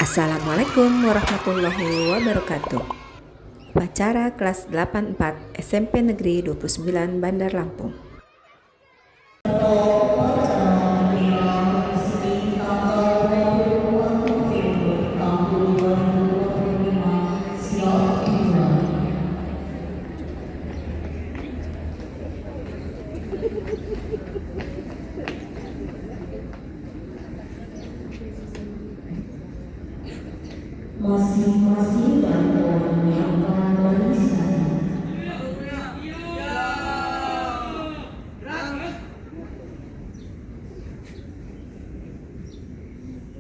Assalamualaikum warahmatullahi wabarakatuh. Upacara kelas 84 SMP Negeri 29 Bandar Lampung. Masing-masing kantor menyiapkan barisan.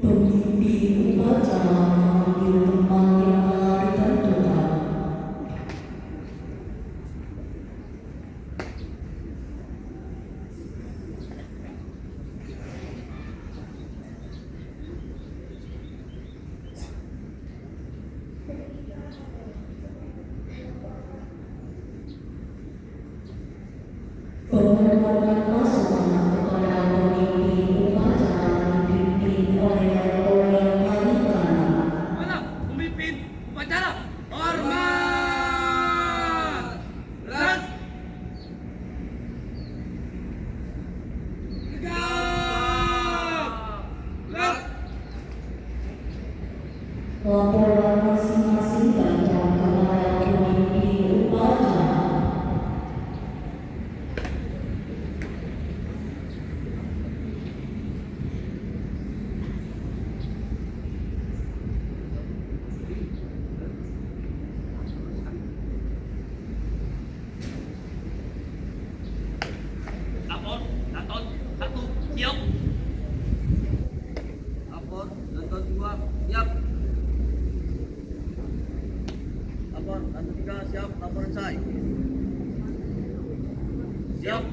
Pemimpin upacara mengambil tempat yang telah ditentukan. Penghormatan pasukan kepada pemimpin upacara dipimpin oleh Kolonel Halikana. Mana pemimpin upacara? Hormat! Gerak! Tegak! Gerak! Laporan masing-masing kantor kepada pemimpin upacara. Lapor, Daton, 1, siap. Lapor, Daton 2, siap. Lapor, Daton 3, siap. Laporan saya. Siap.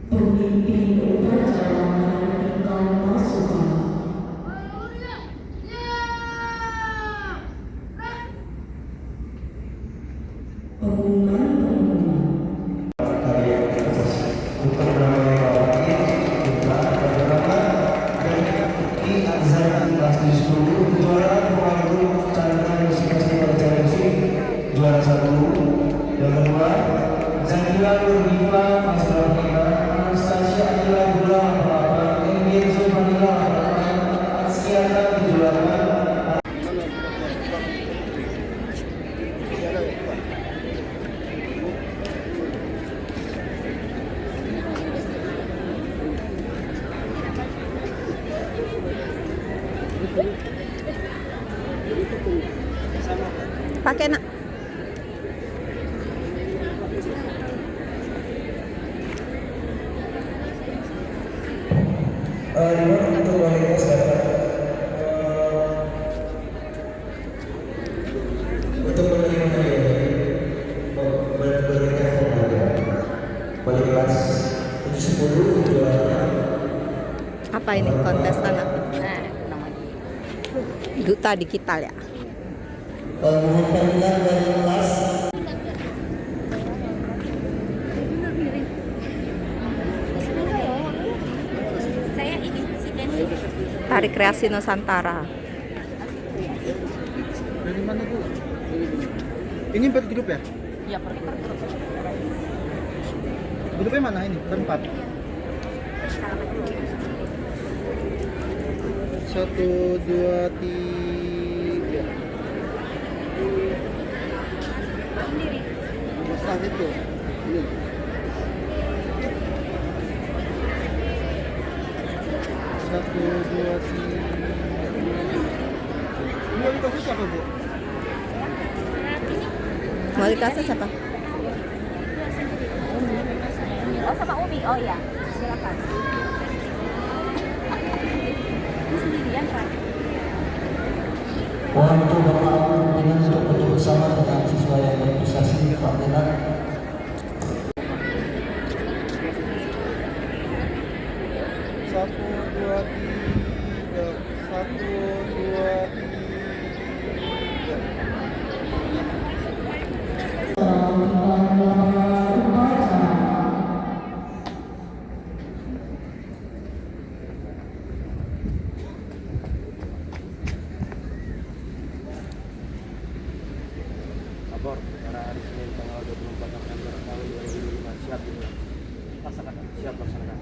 Pemimpin upacara menertibkan pasukan. Pengumuman. Untuk beberapa jumlah beberapa dan di Azhar kelas 10 kejuaraan Forum Catatan Musik Festival Musik juara 1, yang kedua Zakila Nurdifa kelas 5, Anastasia Adila Gula 8, India Zulfanila 8, Askiata 78. Pakai nak. Untuk wali kelas untuk menerima berikan formulir wali kelas 710 juara. Apa ini kontestan apa? Duta digital ya. Mohon panggilan dari kelas. Tari Kreasi Nusantara. Dari mana tuh? Ini per grup ya? Iya, per grup. Grupnya mana ini? Berempat. 1, 2, 3. Masalah itu. Ini. 1, 2, 3. Ini wali kelasnya siapa, Bu? Wali kelasnya siapa? Oh, sama Umi. Oh ya, silakan. Ini sendirian, Pak. Mohon untuk Bapak pimpinan untuk duduk bersama dengan siswa yang berprestasi Pak Benar. Satu, dua, tiga. Satu, dua, tiga. Lapor pada hari Senin tanggal 24 November tahun 2005 siap dimulai. Laksanakan, siap laksanakan.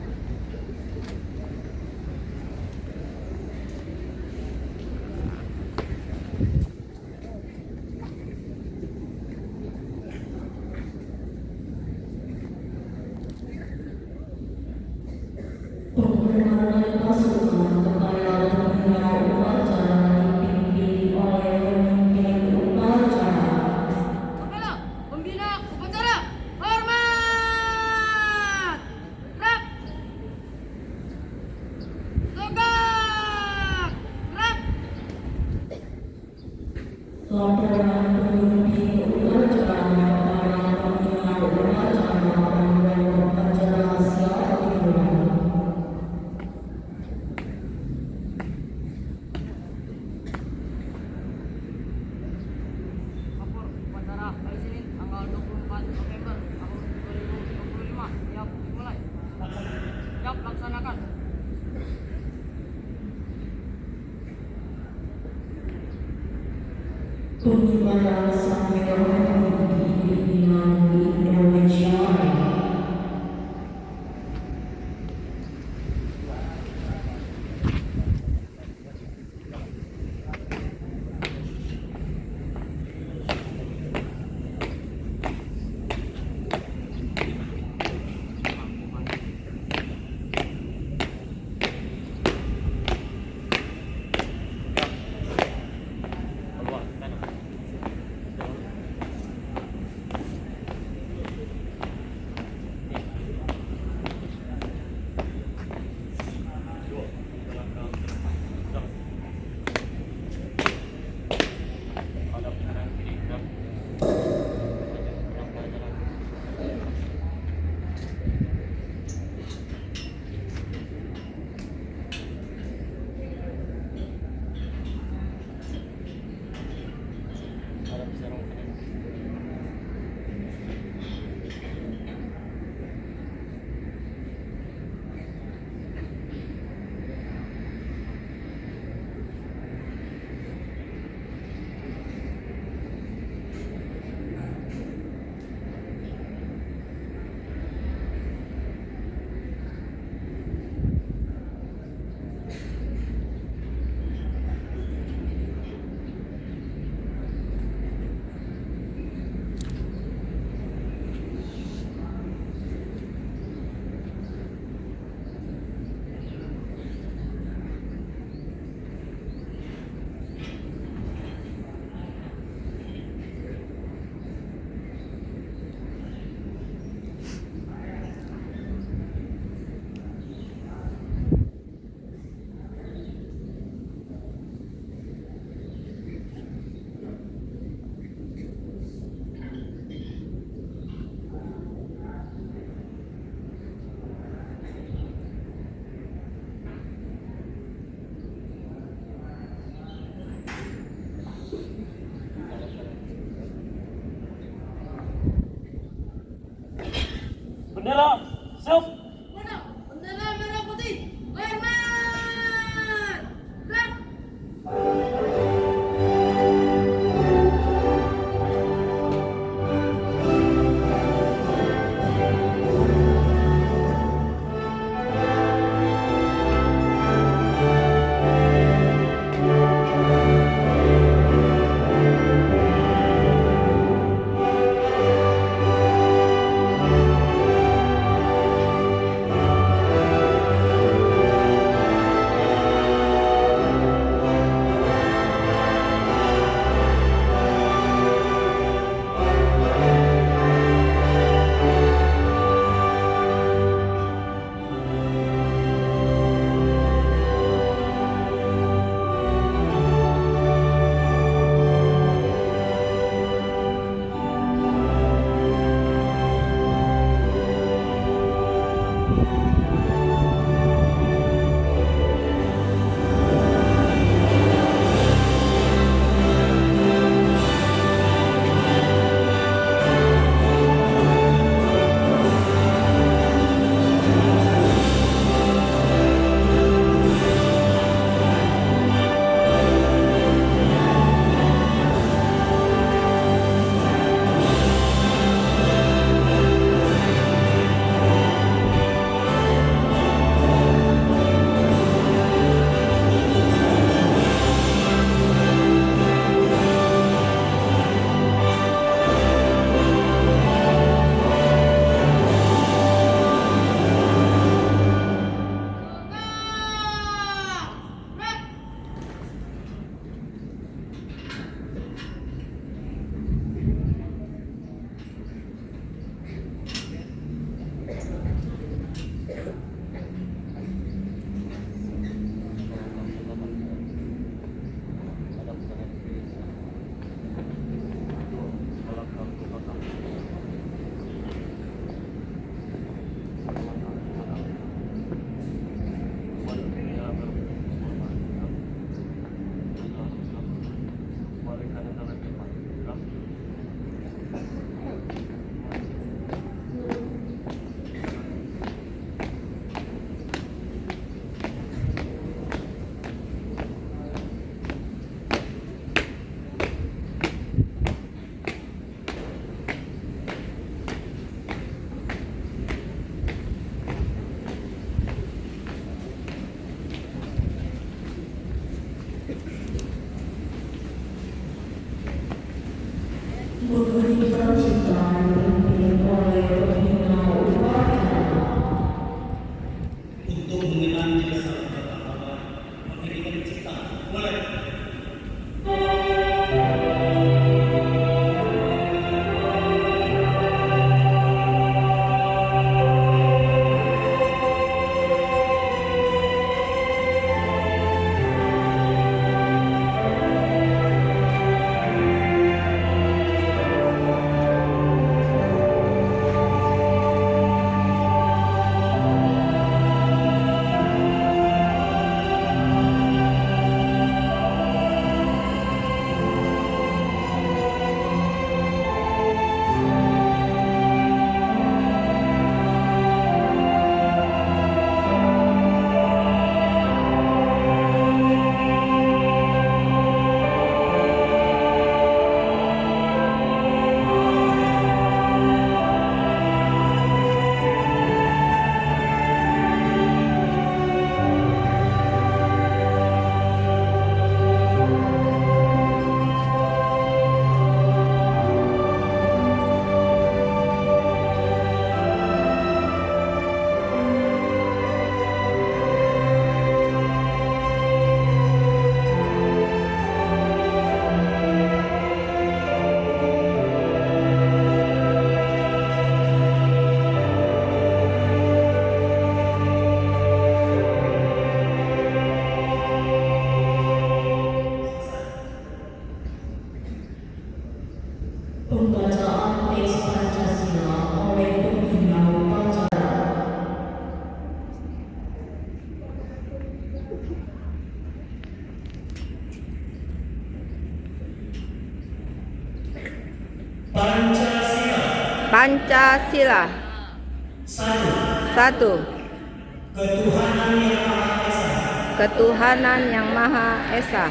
Pengumuman pasukan kepada pembina upacara dipimpin oleh pemimpin upacara. Kepala Pembina Upacara, hormat! Gerak! Tegak! Gerak! Laporan pemimpin upacara para pembina upacara membawa upacara siap dimulai. Lapor upacara hari Senin tanggal 24 November tahun 2025 siap dimulai. Siap laksanakan. Pengibaran sang merah putih diiringi di Indonesia Raya. Bendera, siap. Mana? Bendera merah putih. Hormat! Gerak! untuk mengenang jasa pertama pendidikan cipta. Mulai. Pembacaan teks Pancasila oleh pembina upacara. Pancasila. Pancasila. Satu. Ketuhanan yang Maha Esa. Ketuhanan yang Maha Esa.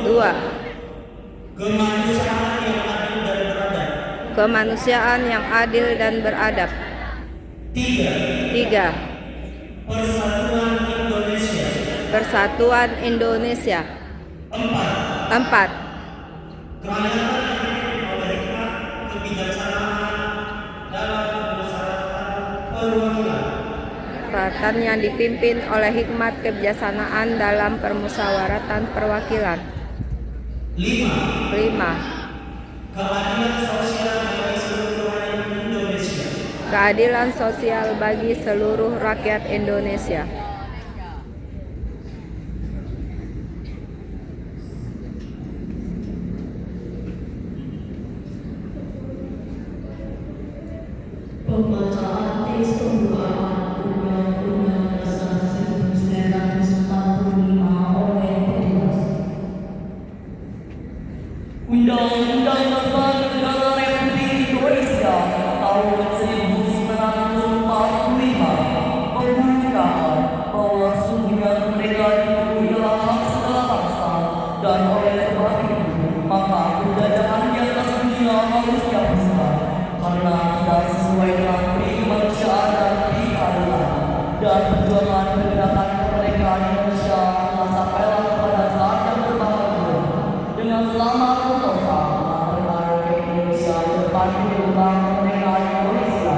Dua. Kemanusiaan yang adil dan beradab. Kemanusiaan yang adil dan beradab. Tiga. Persatuan Indonesia. Persatuan Indonesia. Empat. Kerajaan yang dipimpin oleh hikmat, kebijaksanaan dalam permusyawaratan perwakilan. Kerajaan yang dipimpin oleh hikmat kebijaksanaan dalam permusyawaratan perwakilan. 5. Keadilan sosial bagi seluruh rakyat Indonesia. Keadilan sosial bagi seluruh rakyat Indonesia. Pembacaan teks pembukaan Undang-Undang Dasar 1945 oleh petugas. Undang-Undang Dasar Negara Republik Indonesia tahun 1945 membukakan bahwa sesungguhnya kemerdekaan itu ialah hak segala bangsa dan oleh sebab itu maka penjajahan di atas dunia harus dihapuskan karena tidak sesuai dengan pri kemanusiaan dan pri keadilan dan perjuangan pergerakan kemerdekaan Indonesia telah sampailah kepada saat yang berbahagia dengan selamat sentosa mengantarkan Republik Indonesia ke depan gelombang kemerdekaan Indonesia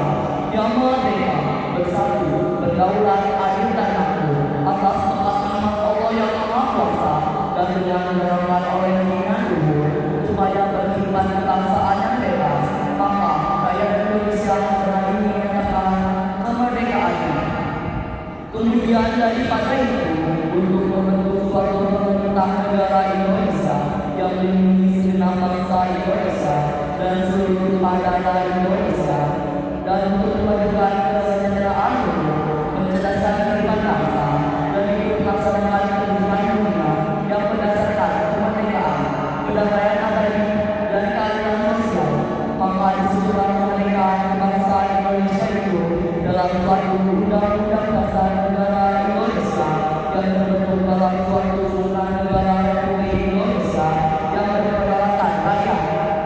yang merdeka, bersatu, berdaulat, adil dan makmur atas nikmat Allah yang Maha Kuasa dan dengan diharapkan oleh keinginan luhur supaya berkhidmat kebangsaan yang bebas. Maka rakyat Indonesia pernah ini menyatakan kemerdekaannya. Kemudian daripada itu untuk membentuk suatu pemerintah negara Indonesia yang melindungi segenap bangsa Indonesia dan seluruh padana Indonesia dan untuk memajukan kesejahteraan umum, mencerdaskan kehidupan bangsa dan ikut melaksanakan kehidupan dunia yang berdasarkan kemerdekaan, perdamaian abadi dan keadilan sosial. Maka disebutkan kemerdekaan kebangsaan Indonesia itu dalam suatu undang-undang dasar negara Indonesia yang terbentuk dalam suatu susunan negara Republik Indonesia yang berperalatan rakyat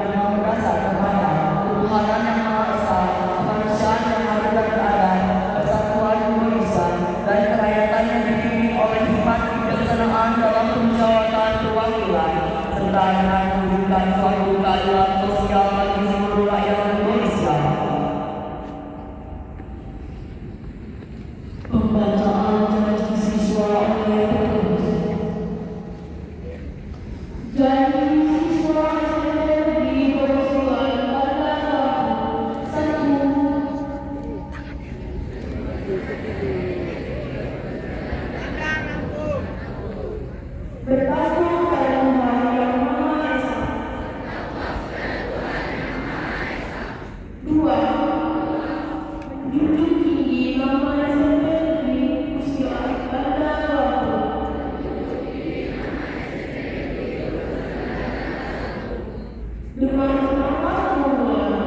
dengan berdasar kepada ketuhanan yang Maha Esa, kemanusiaan yang adil dan beradab, persatuan Indonesia dan kerakyatan yang dipimpin oleh hikmat kebijaksanaan dalam permusyawaratan perwakilan serta dengan mewujudkan suatu keadilan sosial bagi seluruh rakyat Indonesia. Bertakwa pada Tuhan Yang Maha Esa. 2. Junjung tinggi nama SMP Negeri Usia Bandar Lampung. Dengan semangat keunggulan.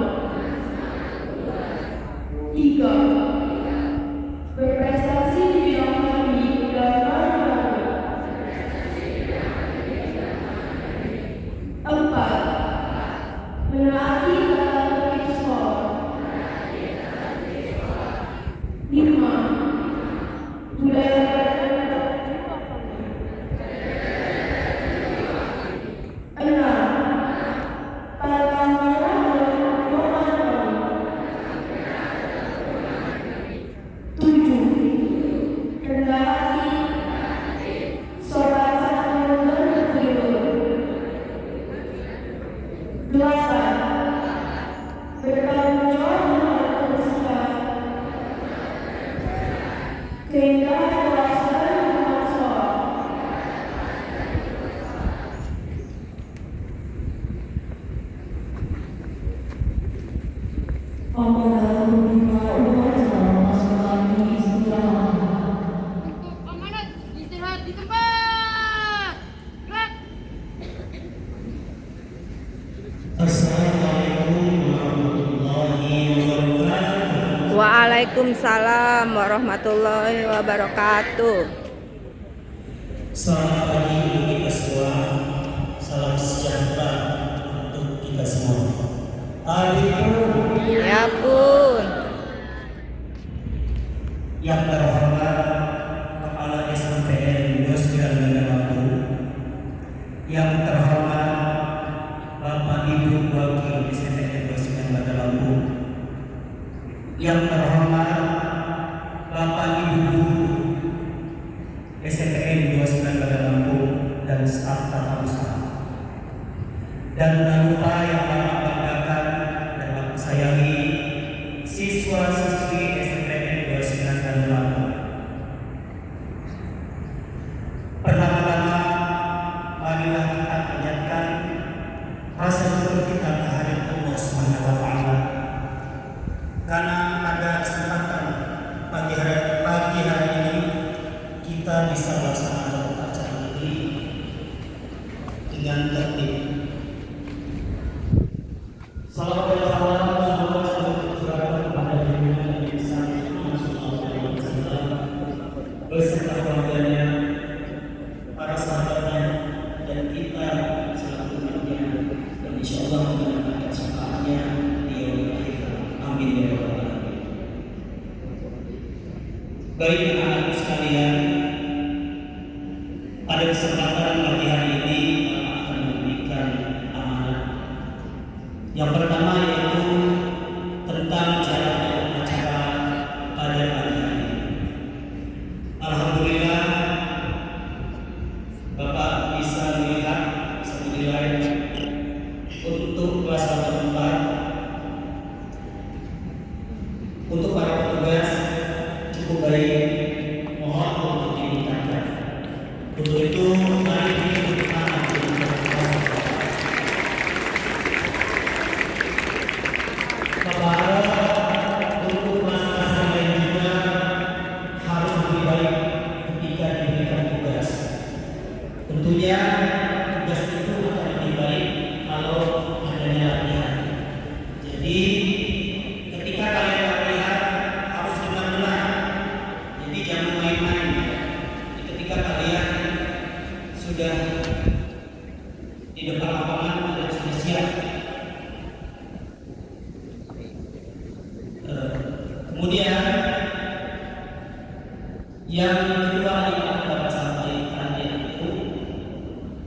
3. Berprestasi di bidang teknik dan olahraga. 4. Menaati tata tertib sekolah. 5. Budaya belajar. 6. Tata cara dalam pertemuan kami. 7. Rendah hati. Sholat satu dan berjujur. 8. Bertanggung jawab terhadap kebersihan. Keindahan pelaksanaan lingkungan sekolah. Apabila menerima upacara pasukan istirahat. Amanat, istirahat di tempat. Gerak. Assalamualaikum warahmatullahi wabarakatuh. Waalaikumsalam warahmatullahi wabarakatuh. Selamat pagi untuk kita semua. Salam sejahtera untuk kita semua. Adikku Ya pun. yang terhormat Kepala SMPN 29 Lampung, yang terhormat Bapak Ibu Wakil SMPN 29 Lampung, yang terhormat Bapak Ibu Guru SMPN 29 Lampung dan staf tata usaha, dan tak lupa yang Bapak banggakan dan Bapak sayangi siswa-siswi SMPN 29 Lampung. Pertama-tama, marilah kita panjatkan rasa syukur kita kehadirat Allah Subhanahu wa Ta'ala karena ada kesempatan pagi hari ini kita bisa melaksanakan acara ini dengan tertib. Salam dan salam semoga selalu tercurahkan kepada junjungan Nabi Muhammad SAW beserta keluarganya, para sahabatnya, dan kita selaku umatnya, dan insya Allah mendapatkan syafaatnya di yaumil akhir. Amin ya rabbal alamin. Baik anak-anak sekalian, pada kesempatan pagi hari ini Bapak akan memberikan amanat. Yang pertama yaitu tentang cara upacara pada pagi hari ini. Alhamdulillah Bapak bisa melihat senilai untuk kelas 1 4 untuk para petugas cukup baik, mohon untuk ditingkatkan. Untuk itu mari kita bersama untuk masa-masa lain juga harus lebih baik ketika diberikan tugas. Tentunya tugas itu akan lebih baik kalau adanya latihan. Jadi ketika kalian latihan harus benar-benar. Jadi jangan main-main. Ketika kalian sudah di depan lapangan dan sudah siap. Kemudian yang kedua yang akan Bapak sampaikan yaitu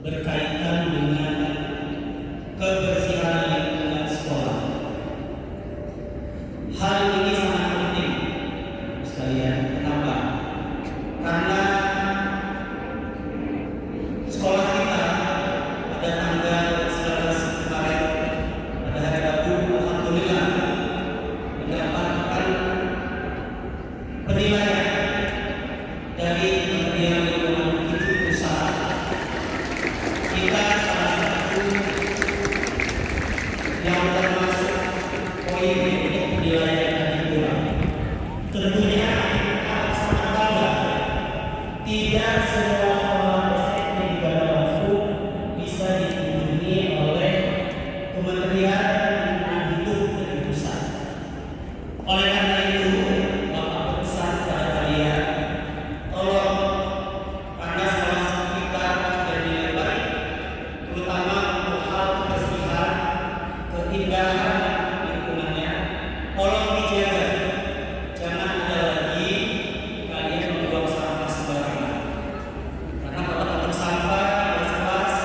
berkaitan dengan kebersihan lingkungan sekolah. Hal ini sangat penting sekalian. Kenapa? Karena sekolah kita pada tanggal 19 Maret pada hari Rabu alhamdulillah mendapatkan penilaian Mudah-mudahan semua sekolah SMP di Gadawangku bisa dikunjungi oleh Kementerian Lingkungan Hidup dari pusat. Oleh karena itu, Bapak berpesan kepada kalian, tolong, karena sekolah kita sudah dinilai baik, terutama untuk hal kebersihan, keindahan lingkungannya, tolong dijaga. Jangan ada lagi kalian membuang sampah sembarangan. Karena kotak-kotak sampah di kelas-kelas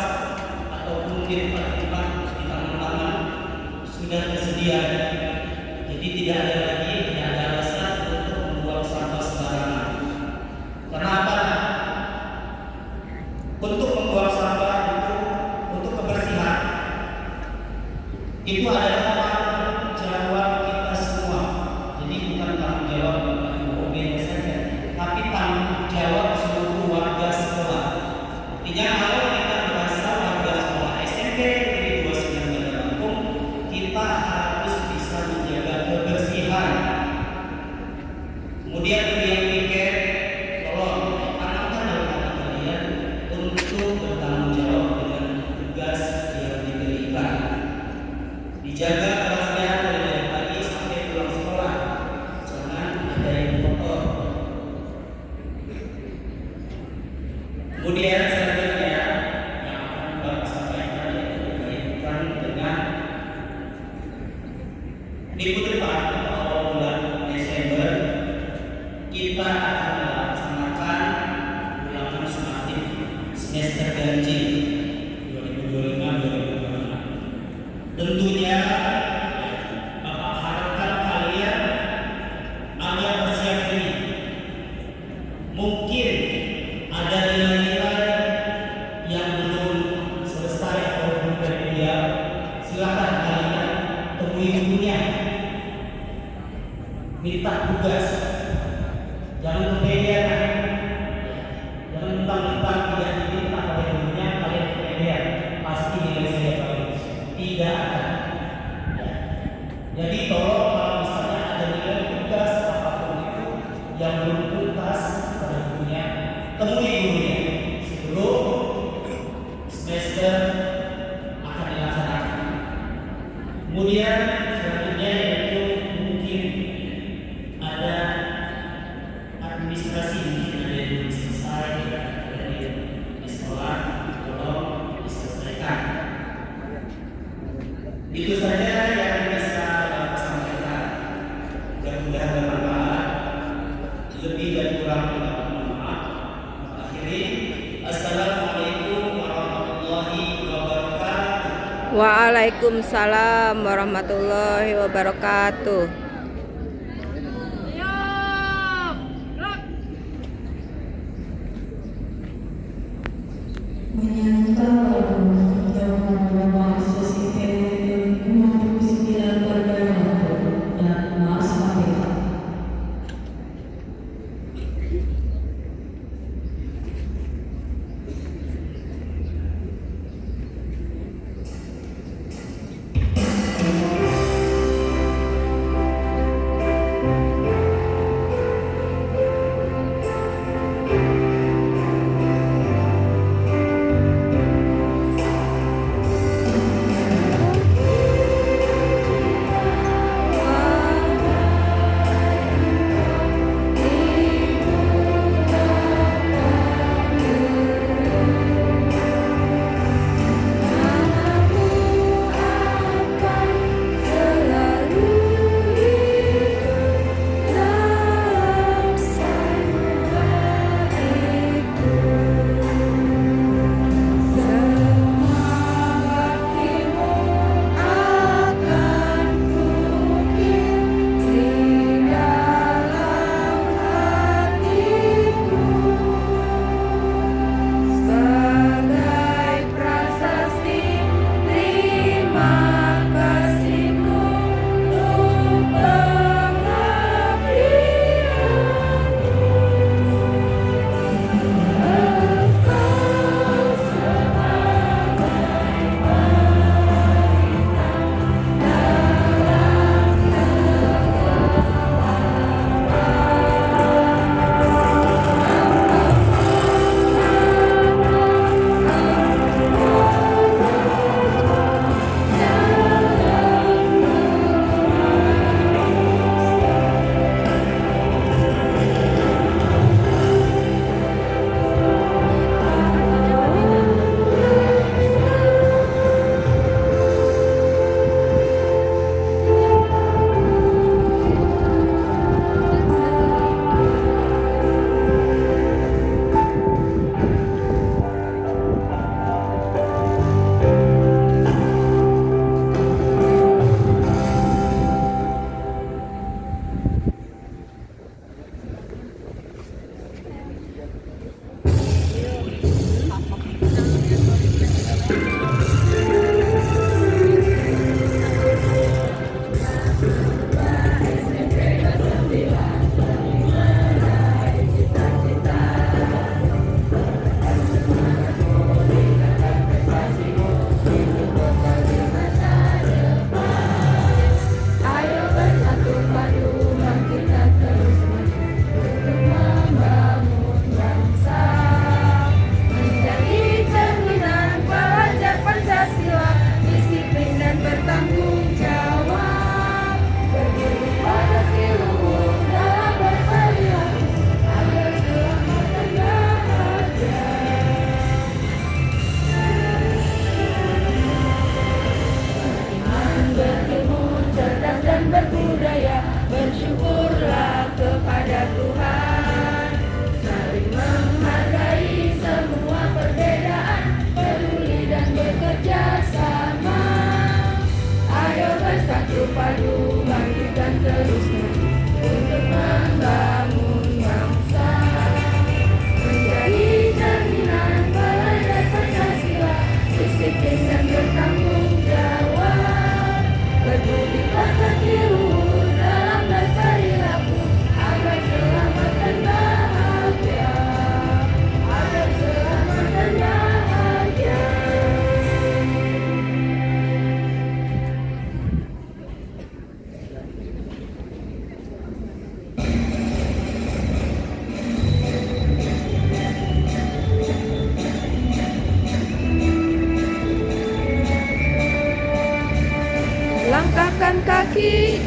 ataupun di tempat-tempat di taman-taman sudah tersedia. Jadi tidak ada alasan untuk membuang sampah sembarangan. Karena apa? Untuk membuang sampah untuk kebersihan itu adalah tanggung jawab kita semua. Jadi bukan tanggung jawab OB saja, tapi tanggung jawab seluruh warga sekolah. Artinya kalau kita merasa warga sekolah SMP Negeri 29 Gadawangku, kita harus bisa menjaga kebersihan. Kemudian yang pikir, tolong tanamkan dalam hati kalian untuk bertanggung jawab dengan tugas yang diberikan. Dijaga kelasnya dari pagi sampai pulang sekolah. Jangan ada yang kotor. Kemudian selanjutnya yang akan Bapak sampaikan yaitu berkaitan dengan minggu depan atau awal bulan Desember kita akan melaksanakan ulangan sumatif semester ganjil 2025-2026. Tentunya Bapak harapkan kalian agar bersiap diri. Mungkin ada nilai-nilai yang belum selesai atau belum tersedia. Silakan kalian temui gurunya, minta tugas. Jangan kepedean, jangan mentang-mentang tidak diminta oleh gurunya kalian kepedean. Pasti nilai saya bagus. Tidak akan. Ya. Jadi tolong kalau misalnya ada nilai tugas apapun itu yang belum tuntas pada gurunya, temui gurunya sebelum semester akan dilaksanakan. Kemudian selanjutnya yaitu mungkin ada administrasi mungkin ada yang belum selesai dari di sekolah, tolong diselesaikan. Itu saja yang bisa Bapak sampaikan. Mudah-mudahan bermanfaat. Lebih dan kurang mohon maaf. Akhiri, assalamualaikum warahmatullahi wabarakatuh. Waalaikumsalam warahmatullahi wabarakatuh. Siap. Gerak. Menyangka bahwa mahasiswa sipil 69 Gadawangku dan Mas Mapeka.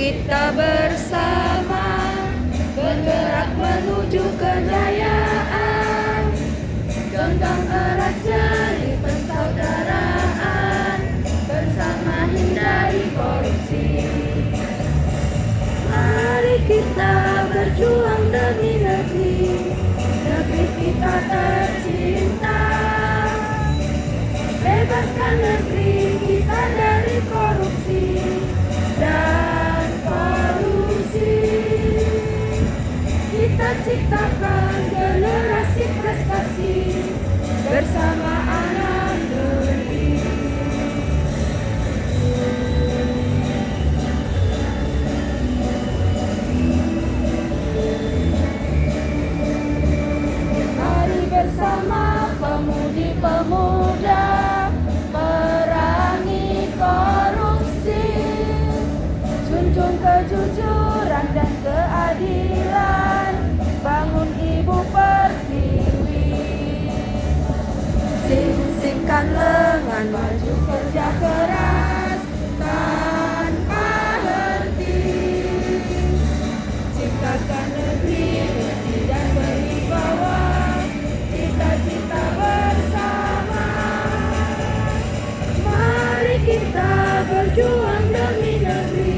kita bersama bergerak menuju kejayaan. Genggam erat jari persaudaraan, bersama hindari korupsi. Mari kita berjuang demi negeri, negeri kita tercinta. Bebaskan negeri kita dari korupsi dan polusi. Kita ciptakan generasi prestasi bersama anak negeri. Mari bersama pemudi-pemuda perangi korupsi, junjung kejujuran dan keadilan, bangun Ibu Pertiwi. Singkan lengan, maju kerja keras tanpa henti. Ciptakan negeri bersih dan berwibawa, cita-cita bersama. Mari kita berjuang demi negeri,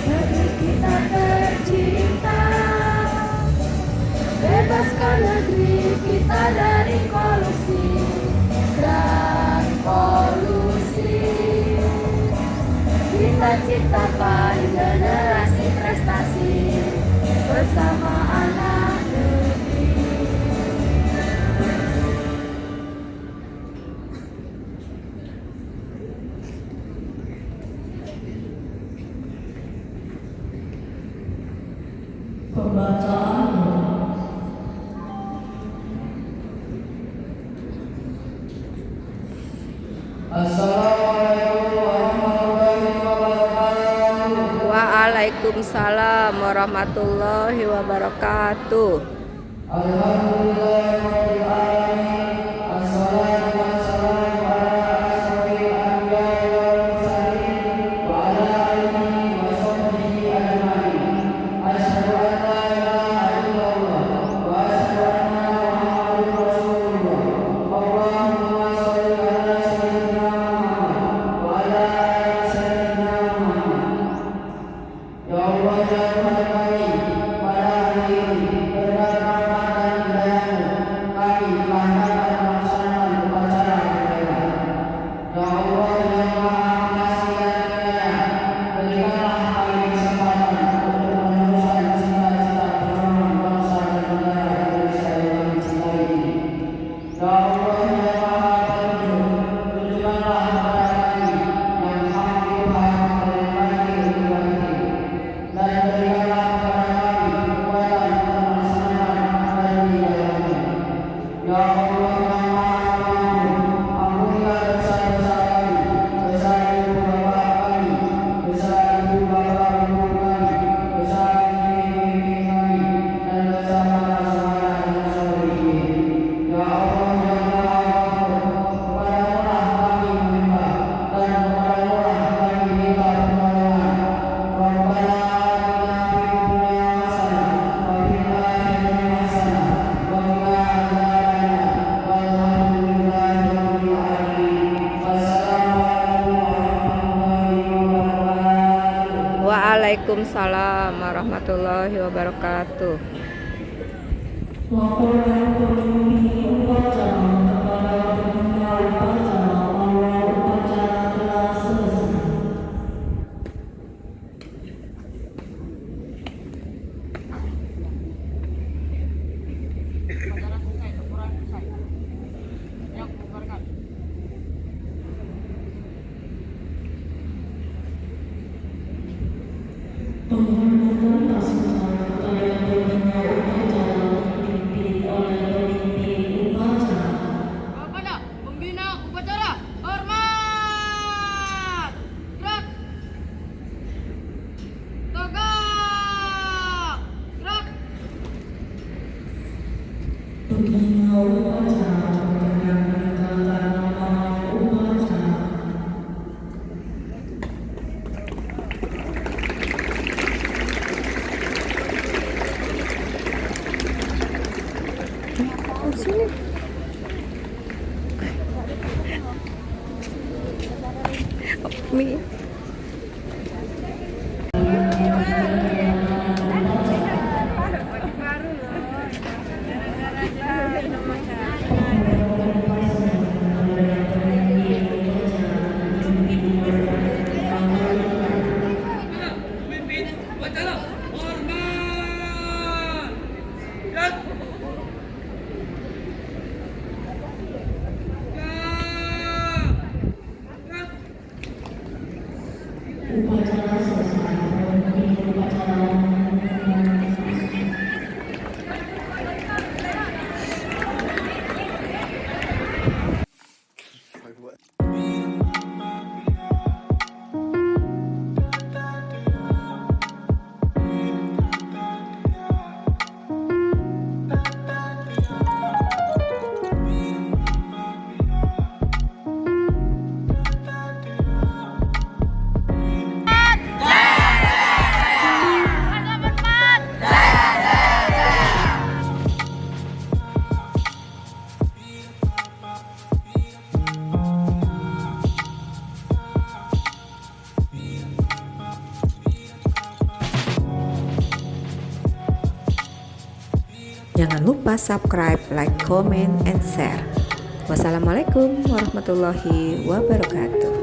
negeri kita tercinta. Bebaskan negeri kita dari korupsi dan polusi. Kita ciptakan generasi prestasi bersama anak negeri. Pembacaan doa. Assalamualaikum warahmatullahi wabarakatuh. Waalaikumsalam warahmatullahi wabarakatuh. Alhamdulillahirabbil alamin. Assalatu wassalamu ala asrofil anbiya'i wal mursalin wa ala alihi wa sahbihi ajmain. Asyhadu an la ilaha illallah wa asyhadu anna Muhammadan rasulullah. Allahumma shalli ala sayyidina Muhammad wa ala ali sayyidina Muhammad. Ya Allah, ya Tuhan kami, pada hari ini berkat rahmat dan hidayah-Mu, kami telah dapat melaksanakan upacara pernikahan. Ya Allah yang Maha Pengasih dan Penyayang, berikanlah kami kesempatan untuk meneruskan cita-cita perjuangan bangsa dan negara Indonesia yang kami cintai ini. Ya Allah yang Maha Petunjuk, tunjukkanlah kepada kami yang hampir paham dari lahir hingga akhir, dan berikanlah kepada kami kekuatan untuk melaksanakan apa yang dijalankan. Ya Allah yang Maha Pengampun, ampunilah dosa-dosa kami, dosa ibu bapa kami, dosa ibu bapa ibu kami, dosa pemimpin kami, dan dosa para saudara dan saudari. Ya Allah yang Maha Ghafur, kepadamu lah kami menyembah, dan kepadamu lah kami minta pertolongan. Rabbana atina fid dunya hasanah wa fil akhirati hasanah wa qina adzabannar. Walhamdulillahi rabbil alamin. Wassalamualaikum warahmatullahi wabarakatuh. Waalaikumsalam warahmatullahi wabarakatuh. Laporan pemimpin upacara kepada penyelenggara upacara bahwa upacara telah selesai. Penghormatan pasukan kepada penyelenggara upacara dipimpin oleh pemimpin upacara. Kepada pembina upacara, hormat. Gerak. Tegak. Gerak. Pembina upacara berkenan meninggalkan lapangan upacara. sini. Mie. Upacara selesai. Upacara Jangan lupa subscribe, like, comment, and share. Wassalamualaikum warahmatullahi wabarakatuh.